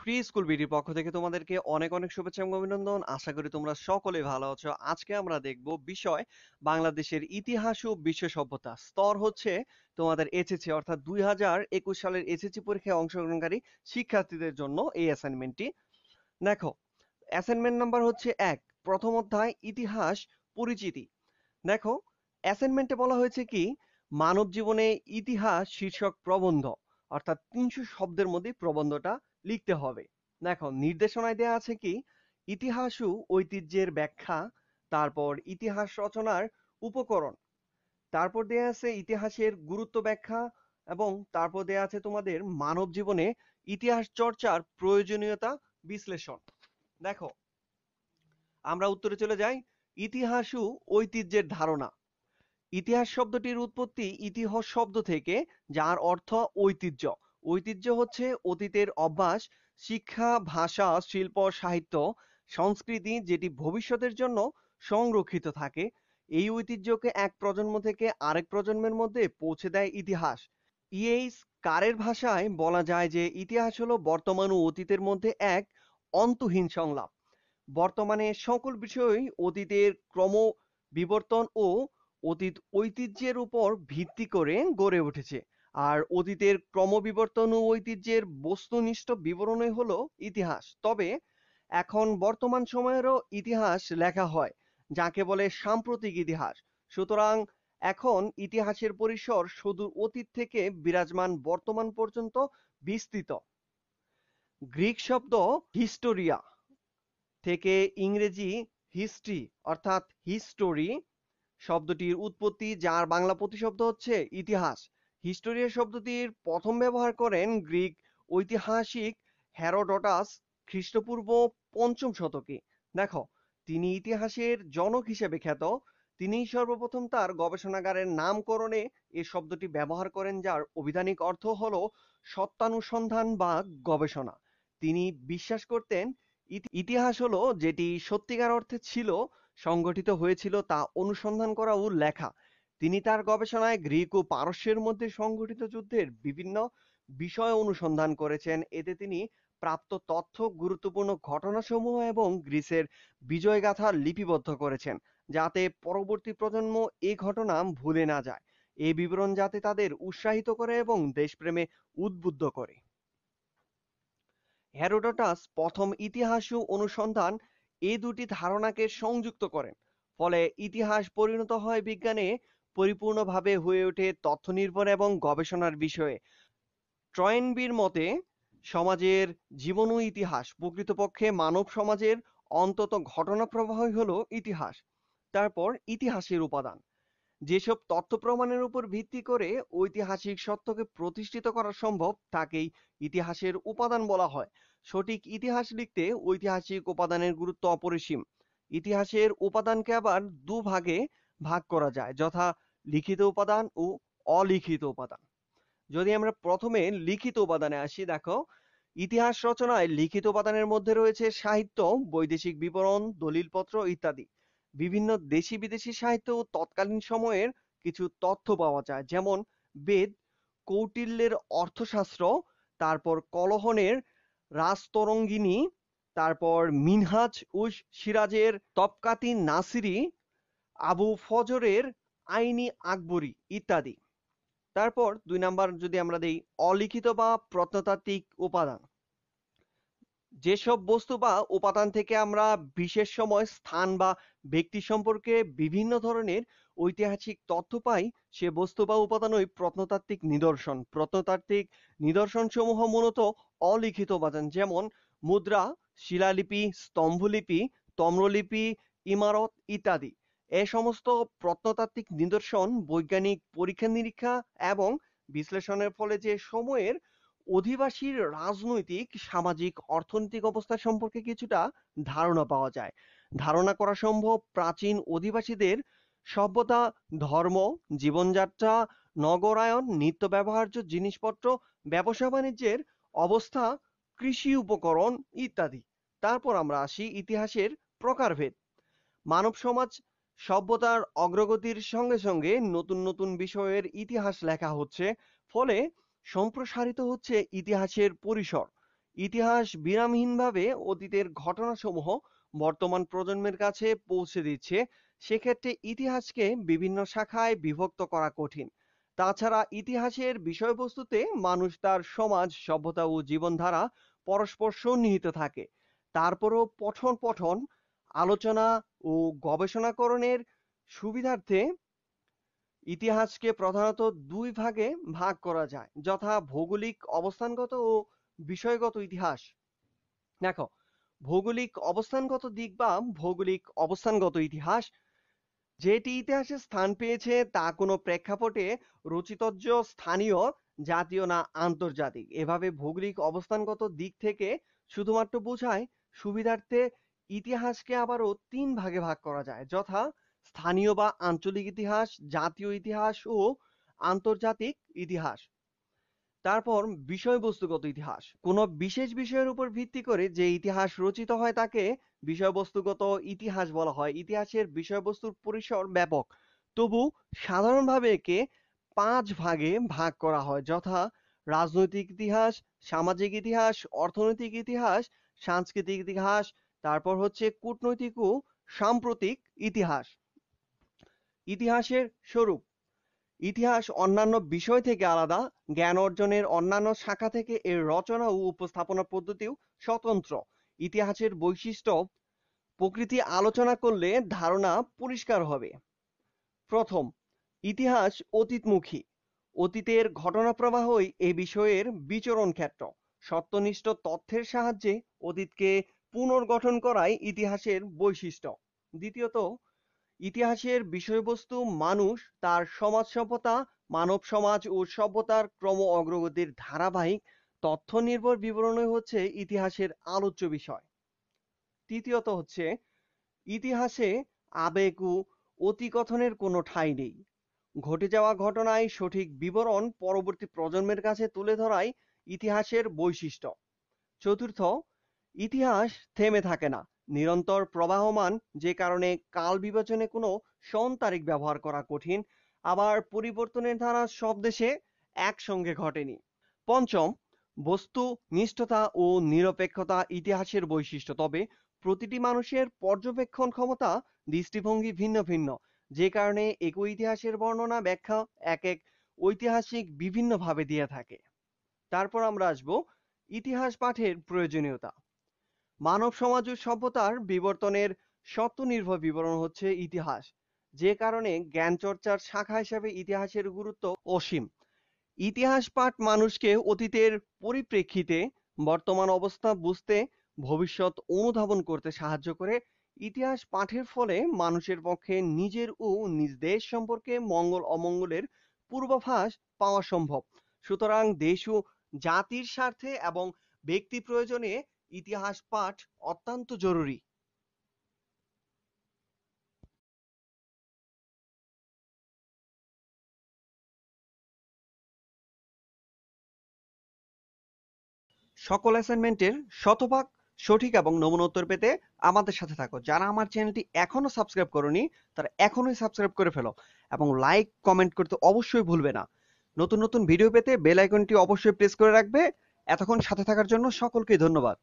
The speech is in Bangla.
ফ্রি স্কুল বিডির পক্ষ থেকে তোমাদেরকে অনেক অনেক শুভেচ্ছা এবং অভিনন্দন। আশা করি তোমরা সকলেই ভালো আছো। আজকে আমরা দেখব বিষয় বাংলাদেশের ইতিহাস ও বিশ্ব সভ্যতা। স্তর হচ্ছে তোমাদের এইচএসসি অর্থাৎ 2021 সালের এইচএসসি পরীক্ষায় অংশগ্রহণকারী শিক্ষার্থীদের জন্য এই অ্যাসাইনমেন্টটি। দেখো, অ্যাসাইনমেন্ট নাম্বার হচ্ছে 1, প্রথম অধ্যায় ইতিহাস পরিচিতি। দেখো, অ্যাসাইনমেন্টে বলা হয়েছে কি, মানব জীবনে ইতিহাস শীর্ষক প্রবন্ধ অর্থাৎ 300 শব্দের মধ্যে প্রবন্ধটা লিখতে হবে। দেখো, নির্দেশনায় দেয়া আছে কি, ইতিহাস ও ঐতিহ্যের ব্যাখ্যা, তারপর ইতিহাস রচনার উপকরণ, তারপর দেয়া আছে ইতিহাসের গুরুত্ব ব্যাখ্যা, এবং তারপর দেয়া আছে তোমাদের মানব জীবনে ইতিহাস চর্চার প্রয়োজনীয়তা বিশ্লেষণ। দেখো, আমরা উত্তরে চলে যাই। ইতিহাস ও ঐতিহ্যের ধারণা। ইতিহাস শব্দটির উৎপত্তি ইতিহাস শব্দ থেকে, যার অর্থ ঐতিহ্য। ঐতিহ্য হচ্ছে অতীতের অভ্যাস, শিক্ষা, ভাষা, শিল্প, সাহিত্য, সংস্কৃতি যেটি ভবিষ্যতের জন্য সংরক্ষিত থাকে। এই ঐতিহ্যকে এক প্রজন্ম থেকে আরেক প্রজন্মের মধ্যে পৌঁছে দেয় ইতিহাস। ইএইচ কারের ভাষায় বলা যায় যে ইতিহাস হলো বর্তমান ও অতীতের মধ্যে এক অন্তহীন সংলাপ। বর্তমানে সকল বিষয়ই অতীতের ক্রমবিবর্তন ও অতীত ঐতিহ্যের উপর ভিত্তি করে গড়ে উঠেছে। আর অতীতের ক্রমবিবর্তন ও ঐতিহ্যের বস্তুনিষ্ঠ বিবরণই হলো ইতিহাস। তবে এখন বর্তমান সময়েরও ইতিহাস লেখা হয়, যাকে বলে সাম্প্রতিক ইতিহাস। সুতরাং এখন ইতিহাসের পরিসর সুদূর অতীত থেকে বিরাজমান বর্তমান পর্যন্ত বিস্তৃত। গ্রিক শব্দ হিস্টোরিয়া থেকে ইংরেজি হিস্ট্রি অর্থাৎ হিস্টোরি শব্দটির উৎপত্তি, যার বাংলা প্রতিশব্দ হচ্ছে ইতিহাস। হিস্টোরিয়া শব্দটির প্রথম ব্যবহার করেন গ্রিক ঐতিহাসিক হেরোডোটাস খ্রিস্টপূর্ব 5ম শতকে। দেখো, তিনি ইতিহাসের জনক হিসেবে খ্যাত। তিনিই সর্বপ্রথম তার গবেষণাগারের নামকরণে এই শব্দটি ব্যবহার করেন, যার অভিধানিক অর্থ হলো সত্যানুসন্ধান বা গবেষণা। তিনি বিশ্বাস করতেন ইতিহাস হলো যেটি সত্যিকার অর্থে ছিল, সংগঠিত হয়েছিল তা অনুসন্ধান করা ও লেখা। তিনি তার গবেষণায় গ্রিক ও পারস্যের মধ্যে সংঘটিত যুদ্ধের বিভিন্ন বিষয় অনুসন্ধান করেছেন। এতে তিনি প্রাপ্ত তথ্য, গুরুত্বপূর্ণ ঘটনাসমূহ এবং গ্রিসের বিজয়গাথা লিপিবদ্ধ করেছেন, যাতে পরবর্তী প্রজন্ম এই ঘটনা ভুলে না যায়। এই বিবরণ যাতে তাদের উৎসাহিত করে এবং দেশপ্রেমে উদ্বুদ্ধ করে। হেরোডোটাস প্রথম ইতিহাস ও অনুসন্ধান এই দুটি ধারণাকে সংযুক্ত করেন। ফলে ইতিহাস পরিণত হয় বিজ্ঞানে পরিপূর্ণভাবে হয়ে ওঠে তথ্য নির্ভর এবং গবেষণার বিষয়ে। ট্রয়েনবির মতে সমাজের জীবন ও ইতিহাস প্রকৃতপক্ষে মানব সমাজের অন্তত ঘটনা প্রবাহই হলো ইতিহাস। তারপর ইতিহাসের উপাদান। যেসব তথ্য প্রমাণের উপর ভিত্তি করে ঐতিহাসিক সত্যকে প্রতিষ্ঠিত করা সম্ভব তাকেই ইতিহাসের উপাদান বলা হয়। সঠিক ইতিহাস লিখতে ঐতিহাসিক উপাদানের গুরুত্ব অপরিসীম। ইতিহাসের উপাদানকে আবার দুভাগে ভাগ করা যায়, যথা লিখিত উপাদান ও অলিখিত উপাদান। যদি আমরা প্রথমে লিখিত উপাদানে আসি, দেখো, ইতিহাস রচনায় লিখিত উপাদানের মধ্যে রয়েছে সাহিত্য, বৈদেশিক বিবরণ, দলিলপত্র ইত্যাদি। বিভিন্ন দেশি বিদেশি সাহিত্য ও তৎকালীন সময়ের কিছু তথ্য পাওয়া যায়, যেমন বেদ, কৌটিল্যের অর্থশাস্ত্র, তারপর কলহনের রাজতরঙ্গিনী, তারপর মিনহাজ উস সিরাজের তবকাতি নাসিরি, আবু ফজরের আইনি আকবরী ইত্যাদি। তারপর 2 নাম্বার যদি আমরা দেই অলিখিত বা প্রত্নতাত্ত্বিক উপাদান। যেসব বস্তু বা উপাদান থেকে আমরা বিশেষ সময়, স্থান বা ব্যক্তি সম্পর্কে বিভিন্ন ধরনের ঐতিহাসিক তথ্য পাই, সে বস্তু বা উপাদানই প্রত্নতাত্ত্বিক নিদর্শন। প্রত্নতাত্ত্বিক নিদর্শনসমূহ মূলত অলিখিত উপাদান, যেমন মুদ্রা, শিলালিপি, স্তম্ভলিপি, তাম্রলিপি, ইমারত ইত্যাদি। এ সমস্ত প্রত্নতাত্ত্বিক নিদর্শন বৈজ্ঞানিক পরীক্ষা নিরীক্ষা এবং বিশ্লেষণের ফলে যে সময়ের অধিবাসীর রাজনৈতিক, সামাজিক, অর্থনৈতিক অবস্থা সম্পর্কে কিছুটা ধারণা পাওয়া যায়। ধারণা করা সম্ভব প্রাচীন অধিবাসীদের সভ্যতা, ধর্ম, জীবনযাত্রা, নগরায়ন, নিত্য ব্যবহার্য জিনিসপত্র, ব্যবসা বাণিজ্যের অবস্থা, কৃষি উপকরণ ইত্যাদি। তারপর আমরা আসি ইতিহাসের প্রকারভেদ। মানব সমাজ সভ্যতার অগ্রগতির সঙ্গে সঙ্গে নতুন নতুন বিষয়ের ইতিহাস লেখা হচ্ছে, ফলে সম্প্রসারিত হচ্ছে ইতিহাসের পরিসর। ইতিহাস বিরামহীনভাবে অতীতের ঘটনাসমূহ বর্তমান প্রজন্মের কাছে পৌঁছে দিচ্ছে। সেক্ষেত্রে ইতিহাসকে বিভিন্ন শাখায় বিভক্ত করা কঠিন। তাছাড়া ইতিহাসের বিষয়বস্তুতে মানুষ তার সমাজ, সভ্যতা ও জীবনধারা পরস্পর সন্নিহিত থাকে। তারপরও পঠন পঠন, আলোচনা ও গবেষণাকরণের সুবিধার্থে ইতিহাসকে প্রধানত দুই ভাগে ভাগ করা যায়, যথা ভৌগোলিক অবস্থানগত ও বিষয়গত ইতিহাস। দেখো, ভৌগোলিক অবস্থানগত দিক বা ভৌগোলিক অবস্থানগত ইতিহাস যেটি ইতিহাসে স্থান পেয়েছে তা কোনো প্রেক্ষাপটে রচিতব্য, স্থানীয়, জাতীয় না আন্তর্জাতিক। এভাবে ভৌগোলিক অবস্থানগত দিক থেকে শুধুমাত্র বোঝায়। সুবিধার্থে ইতিহাসকে আবারও তিন ভাগে ভাগ করা যায়, যথা স্থানীয় বা আঞ্চলিক ইতিহাস, জাতীয় ইতিহাস ও আন্তর্জাতিক ইতিহাস। তারপর বিষয়বস্তুগত ইতিহাস। কোনো বিশেষ বিষয়ের উপর ভিত্তি করে যে ইতিহাস রচিত হয় তাকে বিষয়বস্তুগত ইতিহাস বলা হয়। ইতিহাসের বিষয়বস্তুর পরিসর ব্যাপক, তবু সাধারণভাবে একে পাঁচ ভাগে ভাগ করা হয়, যথা রাজনৈতিক ইতিহাস, সামাজিক ইতিহাস, অর্থনৈতিক ইতিহাস, সাংস্কৃতিক ইতিহাস, তারপর হচ্ছে কূটনৈতিক ও সাম্প্রতিক ইতিহাস। ইতিহাসের স্বরূপ। ইতিহাস অন্যান্য বিষয় থেকে আলাদা। জ্ঞান অর্জনের অন্যান্য শাখা থেকে এর রচনা ও উপস্থাপনা পদ্ধতিও স্বতন্ত্র। ইতিহাসের বৈশিষ্ট্য প্রকৃতি আলোচনা করলে ধারণা পরিষ্কার হবে। প্রথম, ইতিহাস অতীতমুখী। অতীতের ঘটনা প্রবাহই এ বিষয়ের বিচরণ ক্ষেত্র। সত্যনিষ্ঠ তথ্যের সাহায্যে অতীতকে পুনর্গঠন করাই ইতিহাসের বৈশিষ্ট্য। দ্বিতীয়ত, ইতিহাসের বিষয়বস্তু মানুষ, তার সমাজ সভ্যতা, মানব সমাজ ও সভ্যতার ক্রম অগ্রগতির ধারাবাহিক তথ্য নির্ভর বিবরণই হচ্ছে ইতিহাসের আলোচ্য বিষয়। তৃতীয়ত হচ্ছে, ইতিহাসে আবেগ ও অতিকথনের কোনো ঠাঁই নেই। ঘটে যাওয়া ঘটনায় সঠিক বিবরণ পরবর্তী প্রজন্মের কাছে তুলে ধরাই ইতিহাসের বৈশিষ্ট্য। চতুর্থ, ইতিহাস থেমে থাকে না, নিরন্তর প্রবাহমান, যে কারণে কাল বিভাজনে কোনো সন তারিখ ব্যবহার করা কঠিন। আবার পরিবর্তনের ধারা সব দেশে একসঙ্গে ঘটেনি। পঞ্চম, বস্তু নিষ্ঠতা ও নিরপেক্ষতা ইতিহাসের বৈশিষ্ট্য। তবে প্রতিটি মানুষের পর্যবেক্ষণ ক্ষমতা, দৃষ্টিভঙ্গি ভিন্ন ভিন্ন, যে কারণে একই ইতিহাসের বর্ণনা ব্যাখ্যা এক এক ঐতিহাসিক বিভিন্নভাবে দিয়ে থাকে। তারপর আমরা আসবো ইতিহাস পাঠের প্রয়োজনীয়তা। মানব সমাজ ও সভ্যতার বিবর্তনের সত্যনির্ভর বিবরণ হচ্ছে ইতিহাস, যে কারণে জ্ঞান চর্চার শাখা হিসেবে ইতিহাসের গুরুত্ব অসীম। ইতিহাস পাঠ মানুষকে অতীতের পরিপ্রেক্ষিতে বর্তমান অবস্থা বুঝতে, ভবিষ্যৎ অনুধাবন করতে সাহায্য করে। ইতিহাস পাঠের ফলে মানুষের পক্ষে নিজের ও নিজ দেশ সম্পর্কে মঙ্গল অমঙ্গলের পূর্বাভাস পাওয়া সম্ভব। সুতরাং দেশ ও জাতির স্বার্থে এবং ব্যক্তি প্রয়োজনে ইতিহাস পাঠ অত্যন্ত জরুরি। সকল অ্যাসাইনমেন্টের শতভাগ সঠিক এবং নমুনা উত্তর পেতে আমাদের সাথে থাকো। যারা আমার চ্যানেলটি এখনো সাবস্ক্রাইব করোনি তারা এখনই সাবস্ক্রাইব করে ফেলো এবং লাইক কমেন্ট করতে অবশ্যই ভুলবে না। নতুন নতুন ভিডিও পেতে বেল আইকনটি অবশ্যই প্রেস করে রাখবে। এতক্ষণ সাথে থাকার জন্য সকলকে ধন্যবাদ।